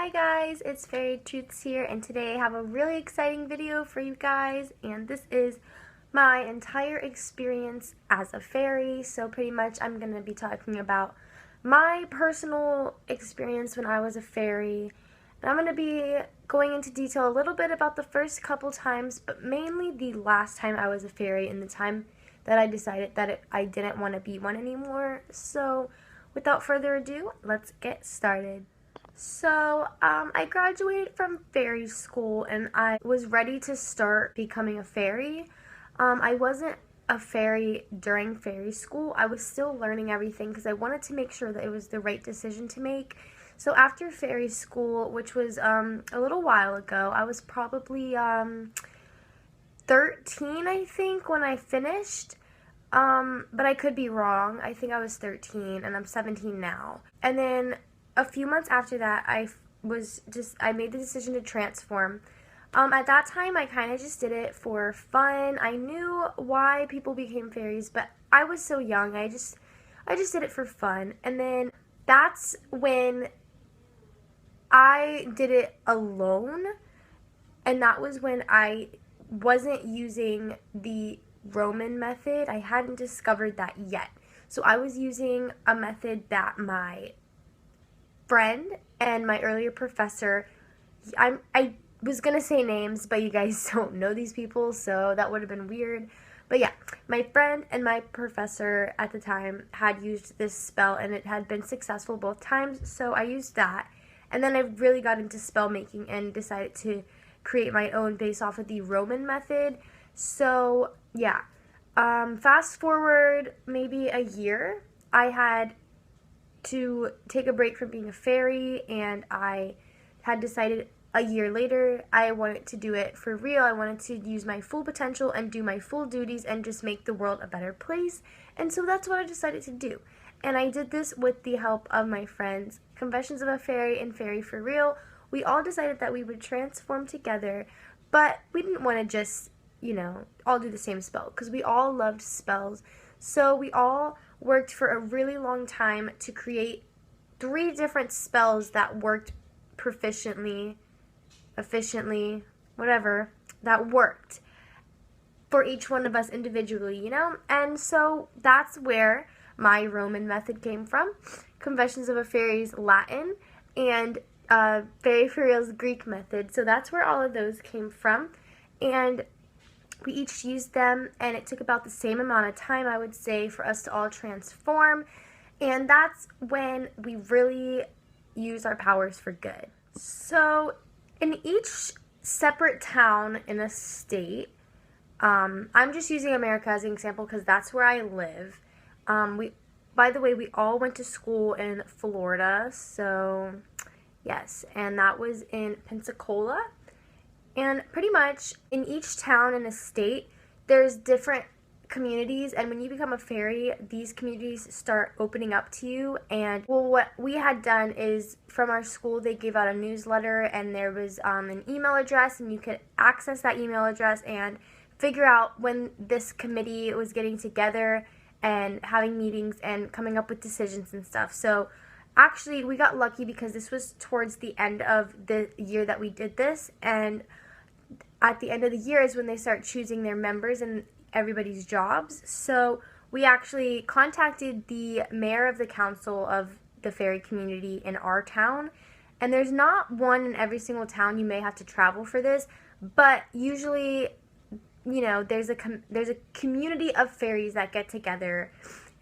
Hi guys, it's Fairy Truths here, and today I have a really exciting video for you guys, and this is my entire experience as a fairy. So pretty much I'm going to be talking about my personal experience when I was a fairy, and I'm going to be going into detail a little bit about the first couple times, but mainly the last time I was a fairy and the time that I decided that I didn't want to be one anymore. So without further ado, let's get started. So, I graduated from fairy school and I was ready to start becoming a fairy. I wasn't a fairy during fairy school. I was still learning everything because I wanted to make sure that it was the right decision to make. So after fairy school, which was a little while ago, I was probably 13, I think, when I finished. But I could be wrong. I think I was 13 and I'm 17 now. And then a few months after that, I made the decision to transform. At that time, I kind of just did it for fun. I knew why people became fairies, but I was so young. I just did it for fun. And then that's when I did it alone, and that was when I wasn't using the Roman method. I hadn't discovered that yet. So I was using a method that my friend and my earlier professor, I was gonna say names, but you guys don't know these people, so that would have been weird. But yeah, my friend and my professor at the time had used this spell and it had been successful both times, so I used that. And then I really got into spell making and decided to create my own based off of the Roman method. So yeah, fast forward maybe a year, I had to take a break from being a fairy, and I had decided a year later I wanted to do it for real. I wanted to use my full potential and do my full duties and just make the world a better place. And so that's what I decided to do. And I did this with the help of my friends, Confessions of a Fairy and Fairy for Real. We all decided that we would transform together, but we didn't want to just, all do the same spell because we all loved spells. So we all worked for a really long time to create 3 different spells that worked proficiently, efficiently, whatever, that worked for each one of us individually, And so that's where my Roman method came from. Confessions of a Fairy's Latin, and Fairy for Real's Greek method. So that's where all of those came from. And we each used them, and it took about the same amount of time, I would say, for us to all transform. And that's when we really use our powers for good. So in each separate town in a state, I'm just using America as an example because that's where I live. By the way, we all went to school in Florida, so yes, and that was in Pensacola. And pretty much in each town and a state, there's different communities, and when you become a fairy, these communities start opening up to you. And well, what we had done is, from our school, they gave out a newsletter, and there was an email address, and you could access that email address and figure out when this committee was getting together and having meetings and coming up with decisions and stuff. So actually, we got lucky because this was towards the end of the year that we did this, and at the end of the year is when they start choosing their members and everybody's jobs. So we actually contacted the mayor of the council of the fairy community in our town, and there's not one in every single town. You may have to travel for this, but usually, there's a community of fairies that get together,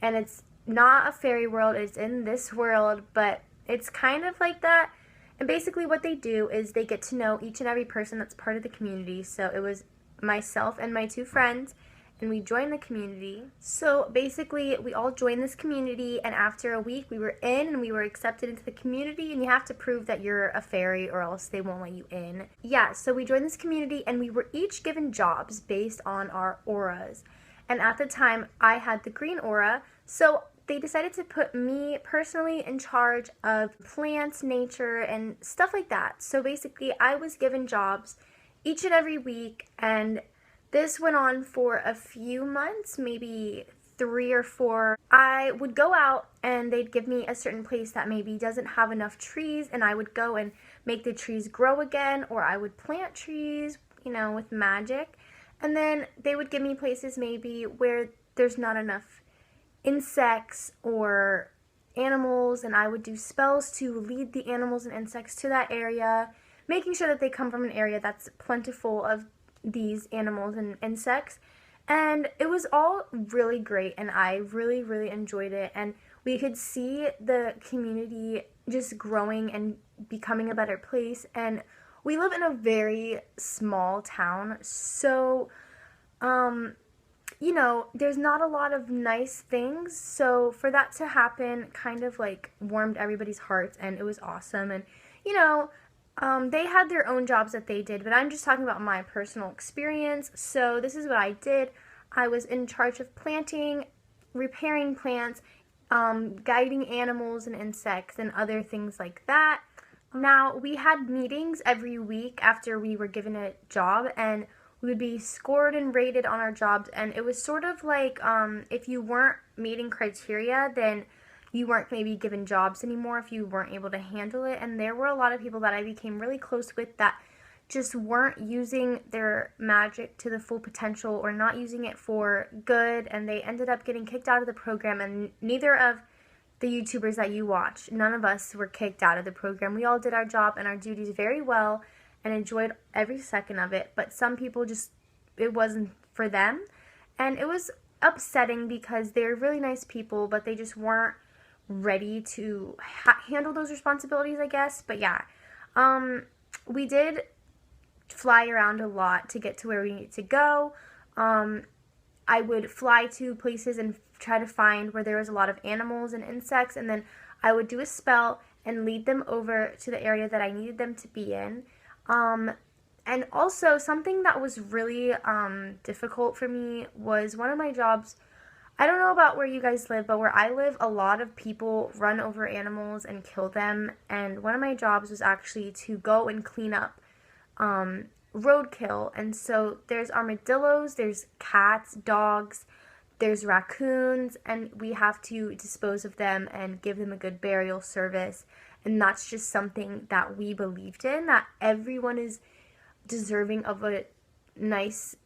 and it's not a fairy world, it's in this world, but it's kind of like that. And basically what they do is they get to know each and every person that's part of the community. So it was myself and my 2 friends, and we joined the community. So basically we all joined this community, and after a week we were in and we were accepted into the community, and you have to prove that you're a fairy or else they won't let you in. Yeah, so we joined this community and we were each given jobs based on our auras. And at the time I had the green aura, so they decided to put me personally in charge of plants, nature, and stuff like that. So basically, I was given jobs each and every week, and this went on for a few months, maybe 3 or 4, I would go out and they'd give me a certain place that maybe doesn't have enough trees, and I would go and make the trees grow again, or I would plant trees, you know, with magic. And then they would give me places maybe where there's not enough insects or animals, and I would do spells to lead the animals and insects to that area, making sure that they come from an area that's plentiful of these animals and insects. And it was all really great, and I really, really enjoyed it. And we could see the community just growing and becoming a better place. And we live in a very small town, so you know, there's not a lot of nice things, so for that to happen kind of like warmed everybody's hearts, and it was awesome. And you know, they had their own jobs that they did, but I'm just talking about my personal experience. So this is what I did. I was in charge of planting, repairing plants, guiding animals and insects and other things like that. Now, we had meetings every week after we were given a job, and we would be scored and rated on our jobs, and it was sort of like if you weren't meeting criteria, then you weren't maybe given jobs anymore if you weren't able to handle it. And there were a lot of people that I became really close with that just weren't using their magic to the full potential, or not using it for good, and they ended up getting kicked out of the program. And neither of the YouTubers that you watch, none of us were kicked out of the program. We all did our job and our duties very well and enjoyed every second of it, but some people just, it wasn't for them, and it was upsetting because they're really nice people, but they just weren't ready to handle those responsibilities, I guess. But yeah, we did fly around a lot to get to where we needed to go. I would fly to places and try to find where there was a lot of animals and insects, and then I would do a spell and lead them over to the area that I needed them to be in. And also something that was really difficult for me was one of my jobs. I don't know about where you guys live, but where I live, a lot of people run over animals and kill them. And one of my jobs was actually to go and clean up roadkill. And so there's armadillos, there's cats, dogs, there's raccoons, and we have to dispose of them and give them a good burial service. And that's just something that we believed in, that everyone is deserving of a nice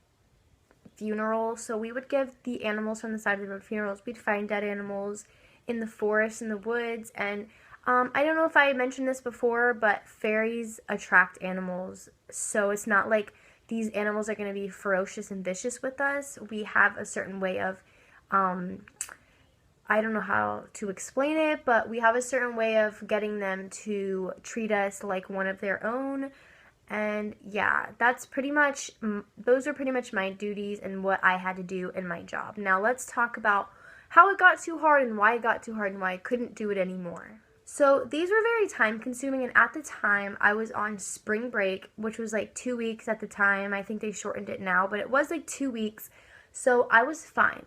funeral. So we would give the animals from the side of the road funerals. We'd find dead animals in the forest, in the woods. And I don't know if I mentioned this before, but fairies attract animals. So it's not like these animals are going to be ferocious and vicious with us. We have a certain way of I don't know how to explain it, but we have a certain way of getting them to treat us like one of their own. And yeah, that's pretty much, those are pretty much my duties and what I had to do in my job. Now let's talk about how it got too hard and why it got too hard and why I couldn't do it anymore. So these were very time consuming, and at the time I was on spring break, which was like 2 weeks at the time. I think they shortened it now, but it was like 2 weeks, so I was fine.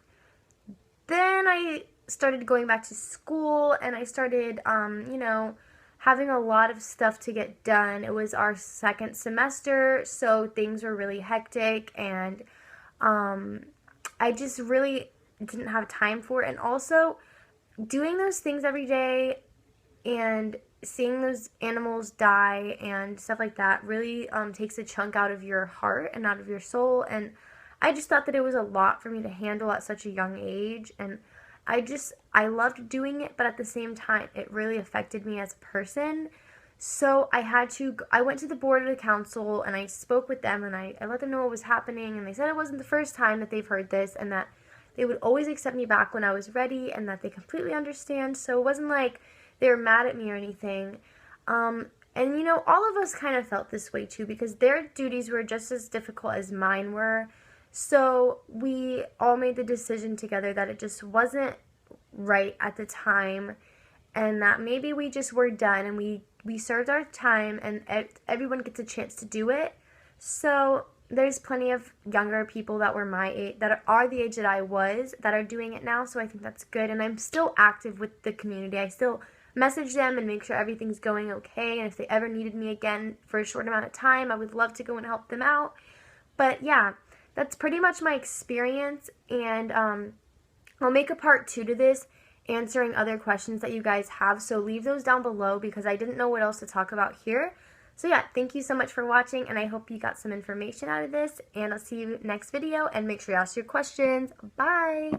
Then I started going back to school, and I started, you know, having a lot of stuff to get done. It was our second semester, so things were really hectic, and I just really didn't have time for it. And also, doing those things every day and seeing those animals die and stuff like that really takes a chunk out of your heart and out of your soul. And I just thought that it was a lot for me to handle at such a young age, and I loved doing it, but at the same time, it really affected me as a person. So I went to the board of the council, and I spoke with them, and I let them know what was happening, and they said it wasn't the first time that they've heard this, and that they would always accept me back when I was ready, and that they completely understand. So it wasn't like they were mad at me or anything. And you know, all of us kind of felt this way too, because their duties were just as difficult as mine were. So we all made the decision together that it just wasn't right at the time, and that maybe we just were done, and we served our time, and everyone gets a chance to do it. So there's plenty of younger people that were my age, that are the age that I was, that are doing it now, so I think that's good. And I'm still active with the community. I still message them and make sure everything's going okay, and if they ever needed me again for a short amount of time, I would love to go and help them out. But yeah, that's pretty much my experience, and I'll make a part 2 to this, answering other questions that you guys have, so leave those down below because I didn't know what else to talk about here. So yeah, thank you so much for watching, and I hope you got some information out of this, and I'll see you next video, and make sure you ask your questions. Bye!